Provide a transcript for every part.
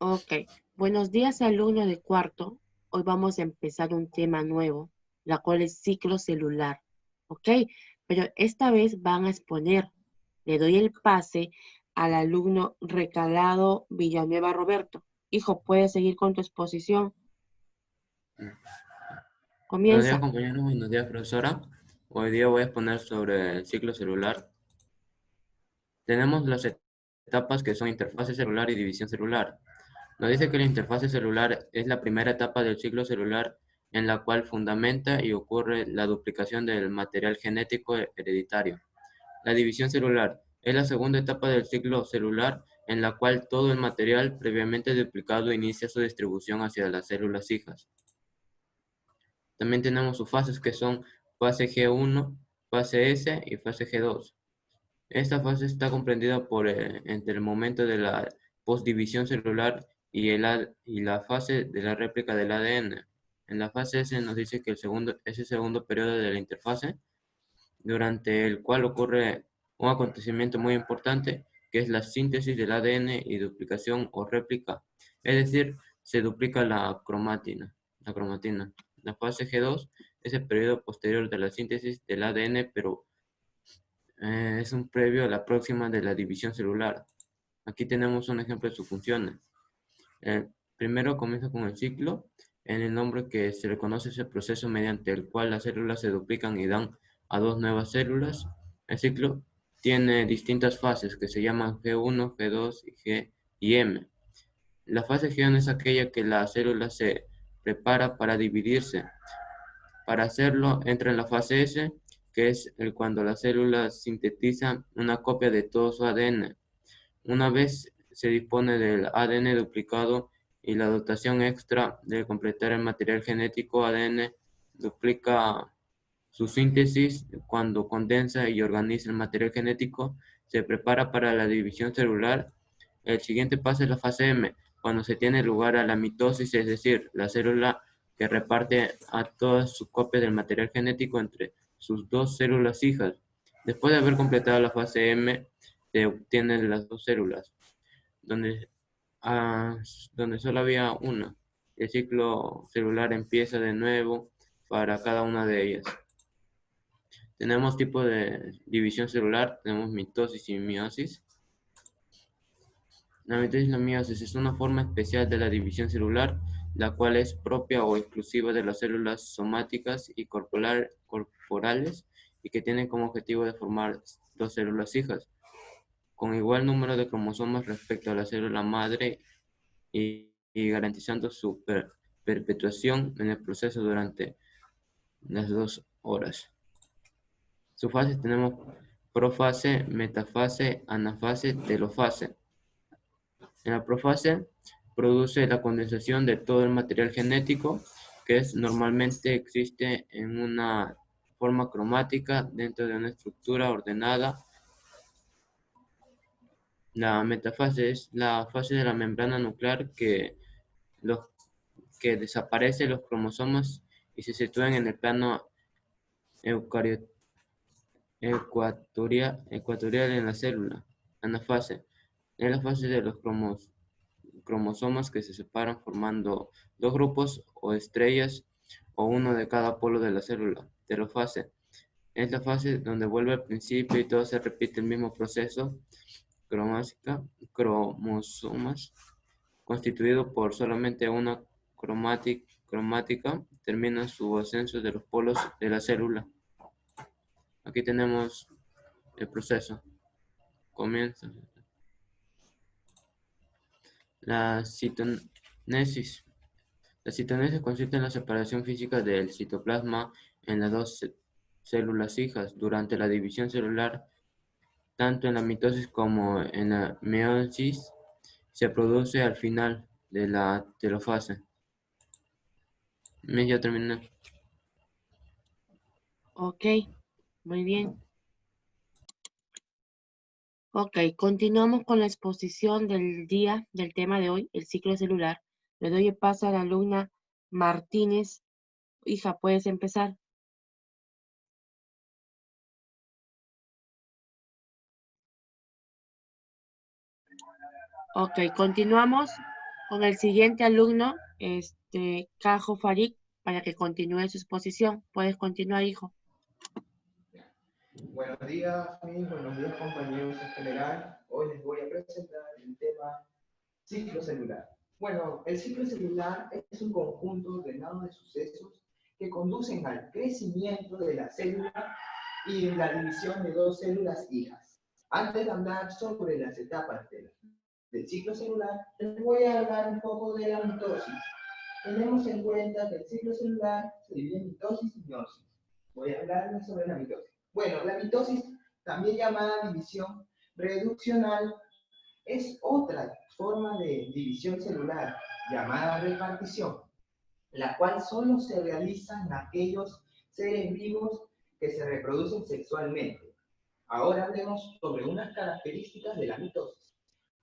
Ok, buenos días alumno de cuarto. Hoy vamos a empezar un tema nuevo, la cual es ciclo celular. Ok, pero esta vez van a exponer. Le doy el pase al alumno Recalado Villanueva Roberto. Hijo, ¿puedes seguir con tu exposición? Buenos días Comienza. compañeros, buenos días profesora. Hoy día voy a exponer sobre el ciclo celular. Tenemos las etapas que son interfase celular y división celular. Nos dice que la interfase celular es la primera etapa del ciclo celular en la cual fundamenta y ocurre la duplicación del material genético hereditario. La división celular es la segunda etapa del ciclo celular en la cual todo el material previamente duplicado inicia su distribución hacia las células hijas. También tenemos sus fases que son fase G1, fase S y fase G2. Esta fase está comprendida entre el momento de la postdivisión celular y la fase de la réplica del ADN. En la fase S nos dice que es el segundo periodo de la interfase, durante el cual ocurre un acontecimiento muy importante, que es la síntesis del ADN y duplicación o réplica, es decir, se duplica la cromatina. La fase G2 es el periodo posterior de la síntesis del ADN, pero es un previo a la próxima de la división celular. Aquí tenemos un ejemplo de sus funciones. Primero comienza con el ciclo. En el nombre que se le conoce ese proceso mediante el cual las células se duplican y dan a dos nuevas células. El ciclo tiene distintas fases que se llaman G1, G2 y G y M. La fase G1 es aquella que la célula se prepara para dividirse. Para hacerlo entra en la fase S, que es cuando la célula sintetiza una copia de todo su ADN. Una vez se dispone del ADN duplicado y la dotación extra de completar el material genético, ADN duplica su síntesis cuando condensa y organiza el material genético, se prepara para la división celular. El siguiente paso es la fase M, cuando se tiene lugar a la mitosis, es decir, la célula que reparte a todas sus copias del material genético entre sus dos células hijas. Después de haber completado la fase M, se obtienen las dos células, donde, ah, donde solo había una. El ciclo celular empieza de nuevo para cada una de ellas. Tenemos tipo de división celular, tenemos mitosis y meiosis. La mitosis y la meiosis es una forma especial de la división celular, la cual es propia o exclusiva de las células somáticas y corporales y que tiene como objetivo de formar dos células hijas, con igual número de cromosomas respecto a la célula madre y garantizando su perpetuación en el proceso durante las 2 horas. Su fase tenemos profase, metafase, anafase, telofase. En la profase produce la condensación de todo el material genético normalmente existe en una forma cromática dentro de una estructura ordenada. La metafase es la fase de la membrana nuclear los, que desaparece los cromosomas y se sitúan en el plano eucariota ecuatorial en la célula. Anafase es la fase de los cromosomas que se separan formando dos grupos o estrellas o uno de cada polo de la célula. Telofase es la fase donde vuelve al principio y todo se repite el mismo proceso. Cromosomas constituido por solamente una cromática termina su ascenso de los polos de la célula. Aquí tenemos el proceso. Comienza. La citonesis. La citonesis consiste en la separación física del citoplasma en las dos células hijas. Durante la división celular, tanto en la mitosis como en la meiosis, se produce al final de la telofase. Ya terminé. Ok, muy bien. Ok, continuamos con la exposición del día, del tema de hoy, el ciclo celular. Le doy el paso a la alumna Martínez. Hija, ¿puedes empezar? Ok, continuamos. Con el siguiente alumno, Cajo Farik, para que continúe su exposición. Puedes continuar, hijo. Buenos días, buenos días compañeros en general. Hoy les voy a presentar el tema ciclo celular. Bueno, el ciclo celular es un conjunto ordenado de sucesos que conducen al crecimiento de la célula y la división de dos células hijas. Antes de hablar sobre las etapas del ciclo celular, les voy a hablar un poco de la mitosis. Tenemos en cuenta que el ciclo celular se divide en mitosis y meiosis. Voy a hablarles sobre la mitosis. Bueno, la mitosis, también llamada división reduccional, es otra forma de división celular, llamada repartición, la cual solo se realiza en aquellos seres vivos que se reproducen sexualmente. Ahora hablemos sobre unas características de la mitosis.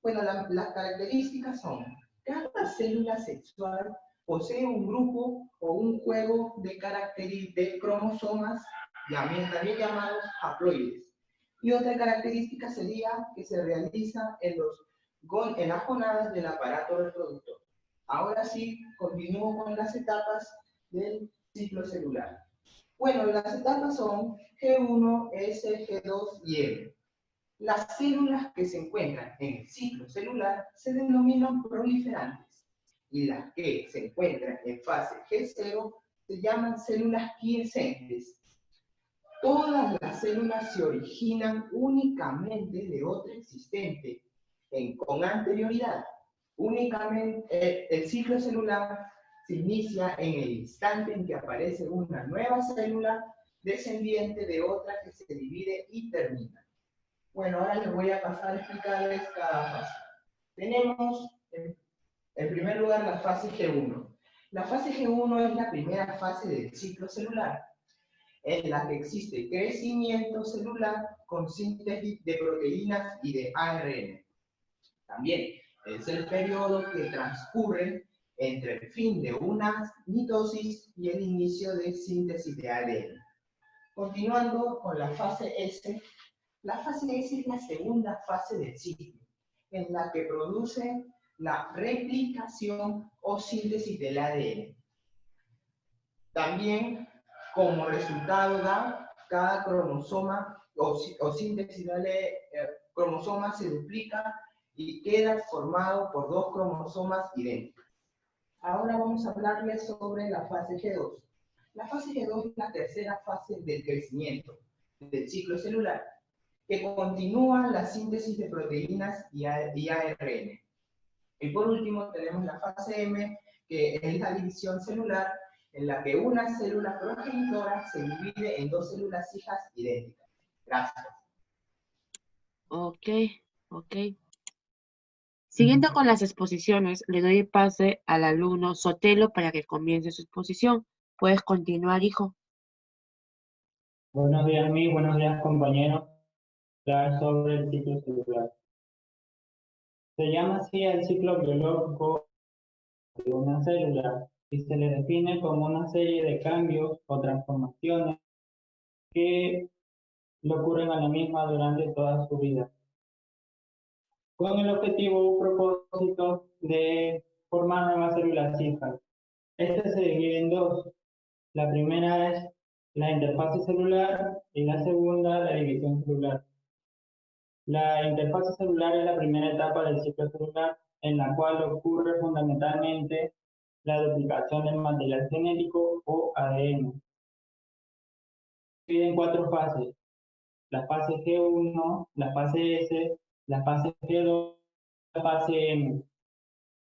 Bueno, las características son: cada célula sexual posee un grupo o un juego de cromosomas, también llamados haploides. Y otra característica sería que se realiza en las gonadas del aparato reproductor. Ahora sí, continúo con las etapas del ciclo celular. Bueno, las etapas son G1, S, G2 y M. Las células que se encuentran en el ciclo celular se denominan proliferantes, y las que se encuentran en fase G0 se llaman células quiescentes. Todas las células se originan únicamente de otra existente con anterioridad. Únicamente el ciclo celular se inicia en el instante en que aparece una nueva célula descendiente de otra que se divide y termina. Bueno, ahora les voy a pasar a explicarles cada fase. Tenemos, en primer lugar, la fase G1. La fase G1 es la primera fase del ciclo celular, en la que existe crecimiento celular con síntesis de proteínas y de ARN. También es el periodo que transcurre entre el fin de una mitosis y el inicio de síntesis de ADN. Continuando con la fase S. La fase S es la segunda fase del ciclo, en la que produce la replicación o síntesis del ADN. También, como resultado da cada cromosoma o síntesis de cromosoma se duplica y queda formado por dos cromosomas idénticos. Ahora vamos a hablarles sobre la fase G2. La fase G2 es la tercera fase del crecimiento del ciclo celular, que continúa la síntesis de proteínas y ARN. Y por último tenemos la fase M, que es la división celular, en la que una célula progenitora se divide en dos células hijas idénticas. Gracias. Ok. Siguiendo con las exposiciones, le doy el pase al alumno Sotelo para que comience su exposición. Puedes continuar, hijo. Buenos días, buenos días, compañeros. Hablar sobre el ciclo celular. Se llama así el ciclo biológico de una célula y se le define como una serie de cambios o transformaciones que le ocurren a la misma durante toda su vida, con el objetivo o propósito de formar nuevas células hijas. Este se divide en dos. La primera es la interfase celular y la segunda la división celular. La interfase celular es la primera etapa del ciclo celular, en la cual ocurre fundamentalmente la duplicación del material genético o ADN. Se divide en cuatro fases: la fase G1, la fase S, la fase G2, la fase M.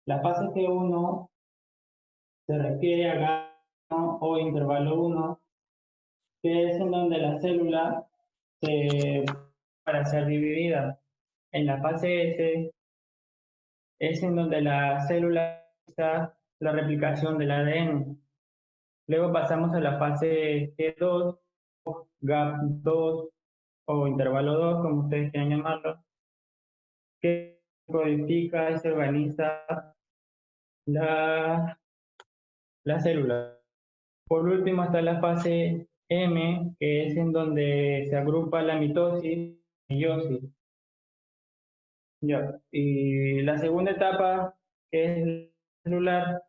La fase G1 se refiere a grado o intervalo 1, que es en donde la célula se para ser dividida. En la fase S es en donde la célula está la replicación del ADN. Luego pasamos a la fase G2, gap 2 o intervalo 2, como ustedes quieran llamarlo, que codifica y se organiza la célula. Por último está la fase M, que es en donde se agrupa la mitosis y meiosis. Ya. Y la segunda etapa que es el celular,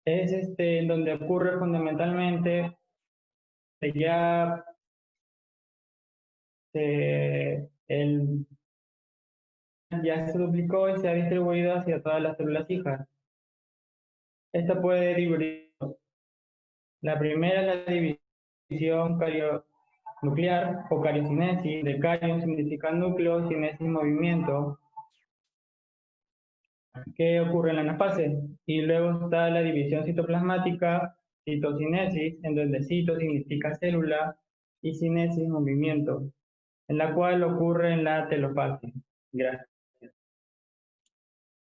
es en donde ocurre fundamentalmente ya el ya se duplicó y se ha distribuido hacia todas las células hijas. Esta puede dividir. La primera es la división carionuclear o cariocinesis. De cario significa núcleo, cinesis movimiento, que ocurre en la anafase. Y luego está la división citoplasmática, citocinesis, en donde cito significa célula y cinesis movimiento, en la cual ocurre en la telofase. Gracias.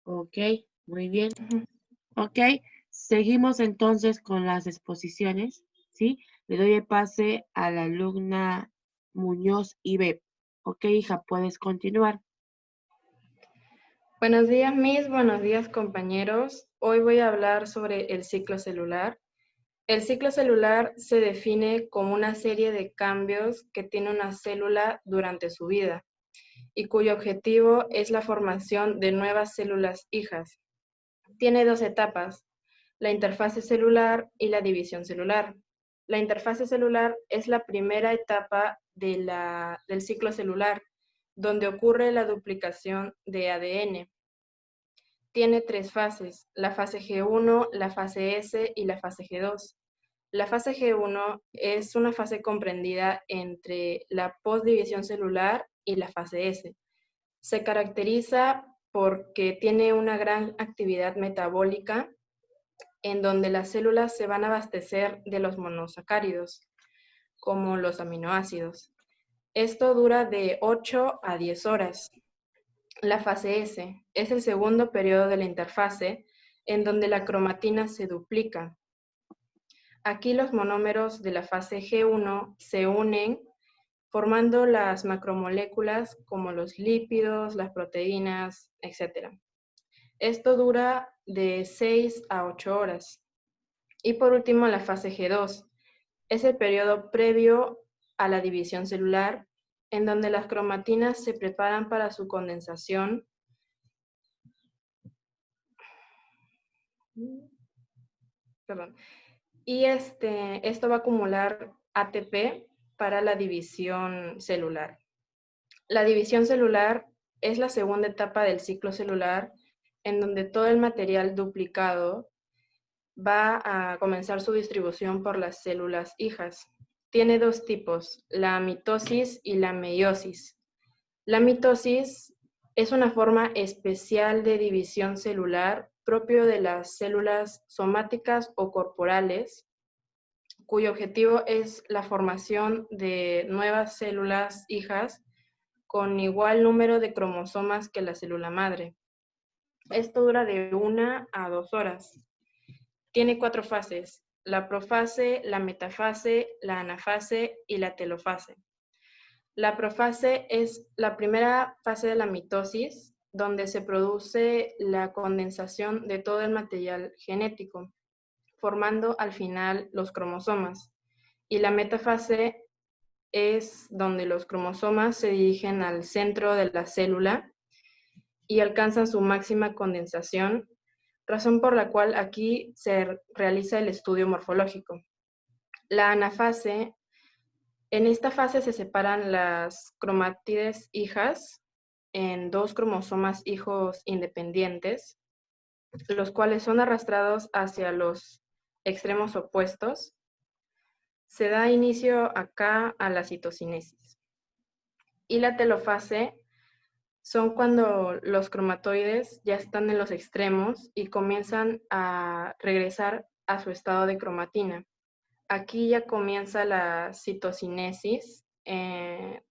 Ok, muy bien. Ok, seguimos entonces con las exposiciones, ¿sí? Le doy el pase a la alumna Muñoz Ibe. Ok, hija, puedes continuar. Buenos días, Miss. Buenos días, compañeros. Hoy voy a hablar sobre el ciclo celular. El ciclo celular se define como una serie de cambios que tiene una célula durante su vida y cuyo objetivo es la formación de nuevas células hijas. Tiene dos etapas, la interfase celular y la división celular. La interfase celular es la primera etapa del ciclo celular, donde ocurre la duplicación de ADN. Tiene tres fases, la fase G1, la fase S y la fase G2. La fase G1 es una fase comprendida entre la postdivisión celular y la fase S. Se caracteriza porque tiene una gran actividad metabólica en donde las células se van a abastecer de los monosacáridos, como los aminoácidos. Esto dura de 8 a 10 horas. La fase S es el segundo periodo de la interfase en donde la cromatina se duplica. Aquí los monómeros de la fase G1 se unen formando las macromoléculas como los lípidos, las proteínas, etc. Esto dura de 6 a 8 horas. Y por último, la fase G2 es el periodo previo a la división celular en donde las cromatinas se preparan para su condensación. Perdón. Y esto va a acumular ATP para la división celular. La división celular es la segunda etapa del ciclo celular en donde todo el material duplicado va a comenzar su distribución por las células hijas. Tiene dos tipos, la mitosis y la meiosis. La mitosis es una forma especial de división celular propio de las células somáticas o corporales, cuyo objetivo es la formación de nuevas células hijas con igual número de cromosomas que la célula madre. Esto dura de 1 a 2 horas. Tiene 4 fases, la profase, la metafase, la anafase y la telofase. La profase es la primera fase de la mitosis, donde se produce la condensación de todo el material genético, formando al final los cromosomas. Y la metafase es donde los cromosomas se dirigen al centro de la célula y alcanzan su máxima condensación, razón por la cual aquí se realiza el estudio morfológico. La anafase, en esta fase se separan las cromátides hijas en 2 cromosomas hijos independientes, los cuales son arrastrados hacia los extremos opuestos. Se da inicio acá a la citocinesis. Y la telofase son cuando los cromatoides ya están en los extremos y comienzan a regresar a su estado de cromatina. Aquí ya comienza la citocinesis,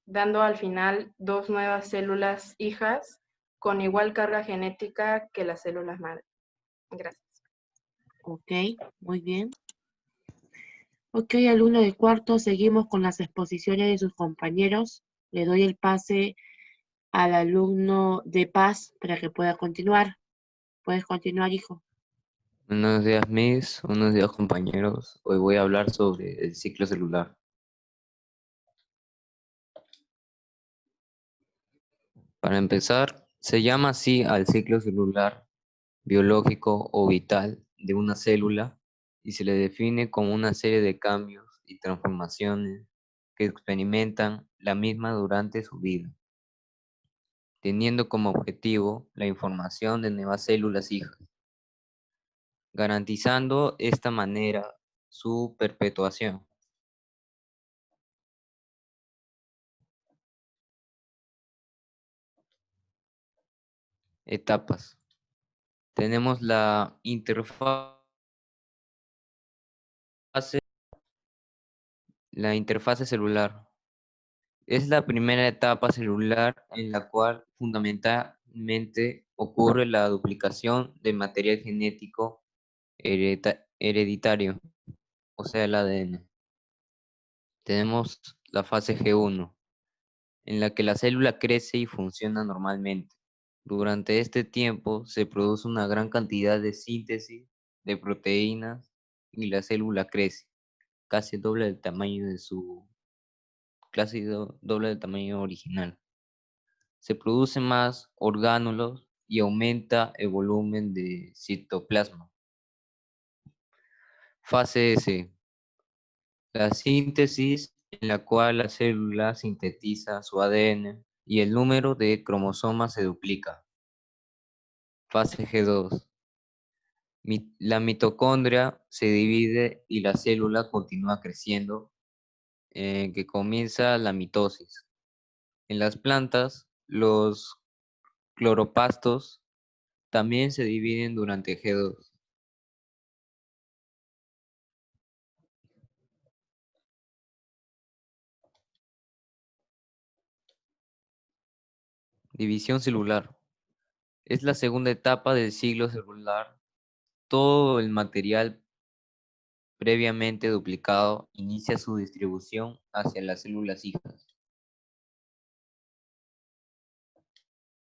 dando al final 2 nuevas células hijas con igual carga genética que las células madre. Gracias. Ok, muy bien. Ok, alumno de cuarto, seguimos con las exposiciones de sus compañeros. Le doy el pase al alumno de Paz para que pueda continuar. Puedes continuar, hijo. Buenos días, Miss. Buenos días, compañeros. Hoy voy a hablar sobre el ciclo celular. Para empezar, se llama así al ciclo celular biológico o vital de una célula y se le define como una serie de cambios y transformaciones que experimentan la misma durante su vida, teniendo como objetivo la información de nuevas células hijas, garantizando esta manera su perpetuación. Etapas. Tenemos la interfase celular. Es la primera etapa celular en la cual fundamentalmente ocurre la duplicación del material genético hereditario, o sea, el ADN. Tenemos la fase G1, en la que la célula crece y funciona normalmente. Durante este tiempo se produce una gran cantidad de síntesis de proteínas y la célula crece, casi doble del tamaño doble del tamaño original. Se producen más orgánulos y aumenta el volumen de citoplasma. Fase S. La síntesis en la cual la célula sintetiza su ADN y el número de cromosomas se duplica. Fase G2. La mitocondria se divide y la célula continúa creciendo, que comienza la mitosis. En las plantas, los cloroplastos también se dividen durante G2. División celular. Es la segunda etapa del ciclo celular. Todo el material previamente duplicado inicia su distribución hacia las células hijas.